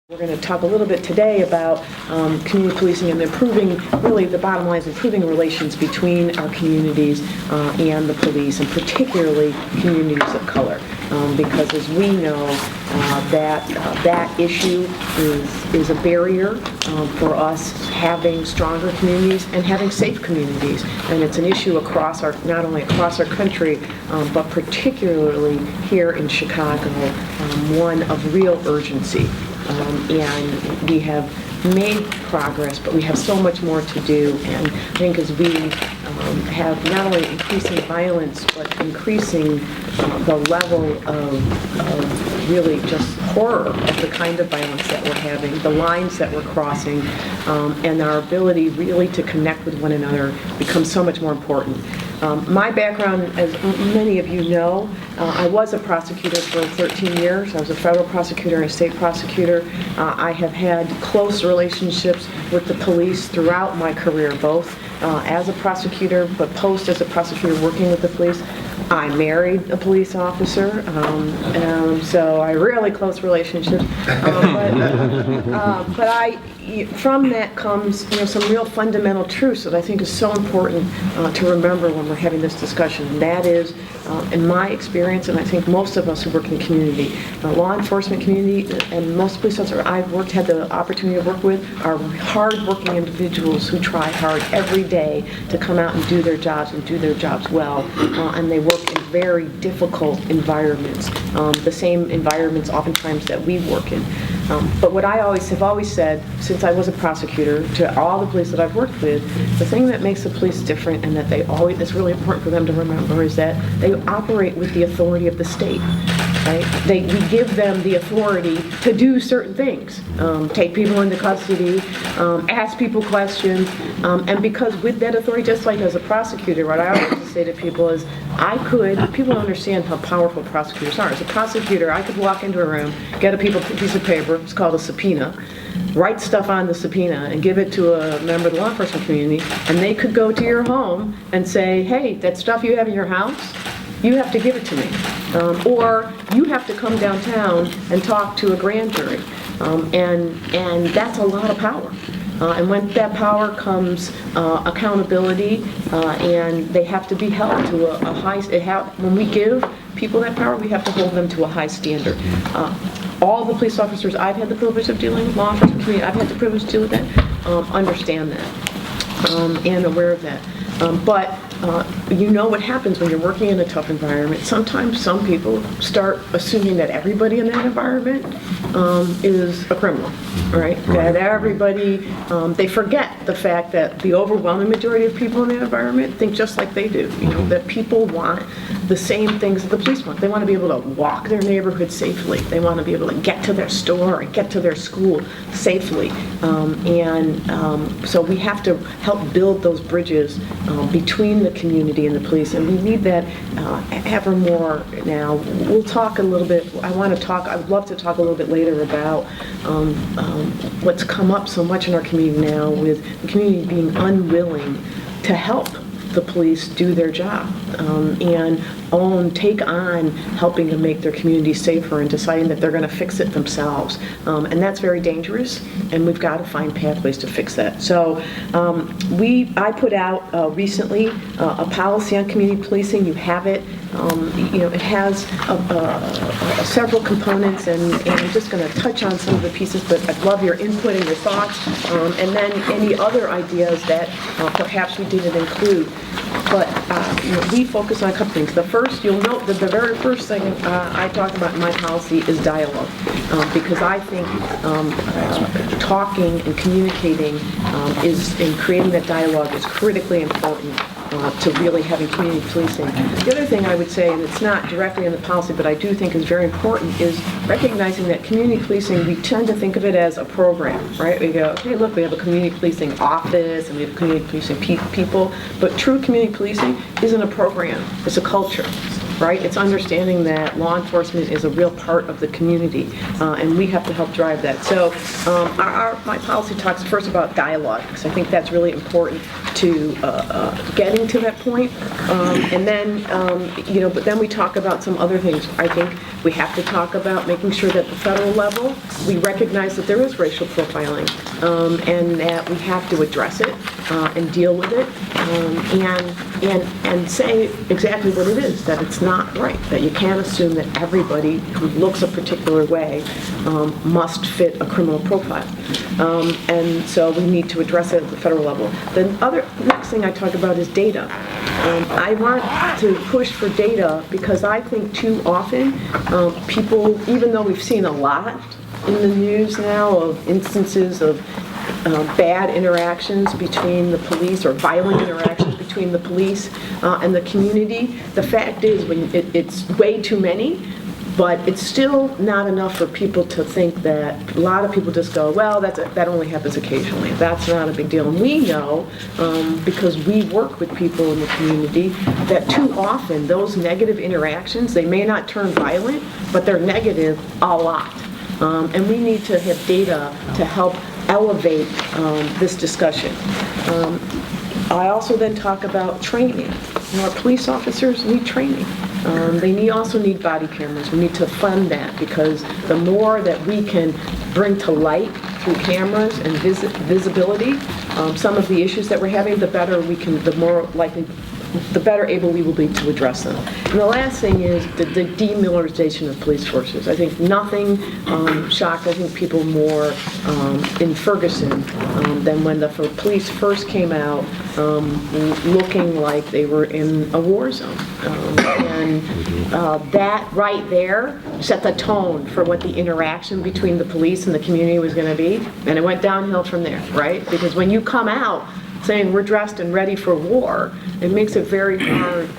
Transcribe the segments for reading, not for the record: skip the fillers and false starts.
We're going to talk a little bit today about community policing and improving, really the bottom line is improving relations between our communities and the police, and particularly communities of color. Because as we know, that issue is a barrier for us having stronger communities and having safe communities. And it's an issue across not only across our country, but particularly here in Chicago, one of real urgency. And we have made progress, but we have so much more to do. And I think as we have not only increasing violence, but increasing the level of really just horror of the kind of violence that we're having, the lines that we're crossing, and our ability really to connect with one another becomes so much more important. My background, as many of you know, I was a prosecutor for 13 years. I was a federal prosecutor and a state prosecutor. I have had close relationships with the police throughout my career, both as a prosecutor, but post as a prosecutor working with the police. I married a police officer, so I really close relationships. But from that comes, some real fundamental truths that I think is so important to remember when we're having this discussion. And that is, in my experience, and I think most of us who work in the community, law enforcement community, and most police officers I've had the opportunity to work with, are hard-working individuals who try hard every day to come out and do their jobs and do their jobs well, and they work in very difficult environments, the same environments oftentimes that we work in. But what I have always said, since I was a prosecutor, to all the police that I've worked with, the thing that makes the police different and that it's really important for them to remember is that they operate with the authority of the state. Right? We give them the authority to do certain things, take people into custody, ask people questions, and because with that authority, just like as a prosecutor, what I always say to people is, people don't understand how powerful prosecutors are. As a prosecutor, I could walk into a room, get a piece of paper, it's called a subpoena, write stuff on the subpoena and give it to a member of the law enforcement community, and they could go to your home and say, hey, that stuff you have in your house, you have to give it to me. Or you have to come downtown and talk to a grand jury. And that's a lot of power. And when that power comes accountability, and they have to be held to a high, when we give people that power, we have to hold them to a high standard. All the police officers I've had the privilege of dealing with, law enforcement community, I've had the privilege to deal with that, understand that, and aware of that. But you know what happens when you're working in a tough environment. Sometimes some people start assuming that everybody in that environment is a criminal, right? That everybody, they forget the fact that the overwhelming majority of people in that environment think just like they do. That people want the same things that the police want. They want to be able to walk their neighborhood safely. They want to be able to get to their store and get to their school safely. So we have to help build those bridges between the community and the police, and we need that ever more now. We'll talk a little bit, I would love to talk a little bit later about what's come up so much in our community now with the community being unwilling to help the police do their job and take on helping to make their community safer and deciding that they're going to fix it themselves. And that's very dangerous, and we've got to find pathways to fix that. So I put out recently a policy on community policing. You have it. It has several components, and I'm just going to touch on some of the pieces, but I'd love your input and your thoughts, and then any other ideas that perhaps we didn't include. But we focus on a couple things. The first, you'll note that the very first thing I talk about in my policy is dialogue, because I think talking and communicating and creating that dialogue is critically important to really having community policing. The other thing I would say, and it's not directly in the policy, but I do think is very important, is recognizing that community policing, we tend to think of it as a program, right? We go, okay, look, we have a community policing office, and we have community policing people, but true community policing isn't a program, it's a culture. right? It's understanding that law enforcement is a real part of the community, and we have to help drive that. So my policy talks first about dialogue, because I think that's really important to getting to that point. And then, but then we talk about some other things. I think we have to talk about making sure that at the federal level, we recognize that there is racial profiling, and that we have to address it and deal with it, and say exactly what it is, that it's not right, that you can't assume that everybody who looks a particular way must fit a criminal profile. And so we need to address it at the federal level. The next thing I talk about is data. I want to push for data because I think too often people, even though we've seen a lot in the news now of instances of bad interactions between the police or violent interactions between the police and the community, the fact is it's way too many. But it's still not enough for people to think that. A lot of people just go, well, that only happens occasionally. That's not a big deal. And we know, because we work with people in the community, that too often those negative interactions, they may not turn violent, but they're negative a lot. And we need to have data to help elevate this discussion. I also then talk about training. Our police officers need training. They also need body cameras. We need to fund that, because the more that we can bring to light through cameras and visibility some of the issues that we're having, the better the better able we will be to address them. And the last thing is the demilitarization of police forces. I think nothing shocked, I think, people more in Ferguson than when the police first came out looking like they were in a war zone. And that right there set the tone for what the interaction between the police and the community was going to be. And it went downhill from there, right? Because when you come out saying we're dressed and ready for war, it makes it very hard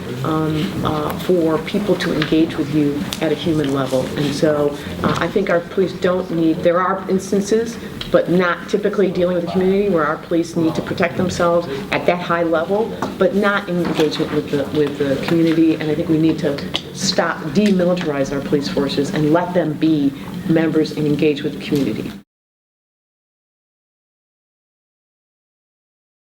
for people to engage with you at a human level. And so I think our police don't need, there are instances, but not typically dealing with the community, where our police need to protect themselves at that high level, but not in engagement with the community. And I think we need to stop, demilitarize our police forces and let them be members and engage with the community.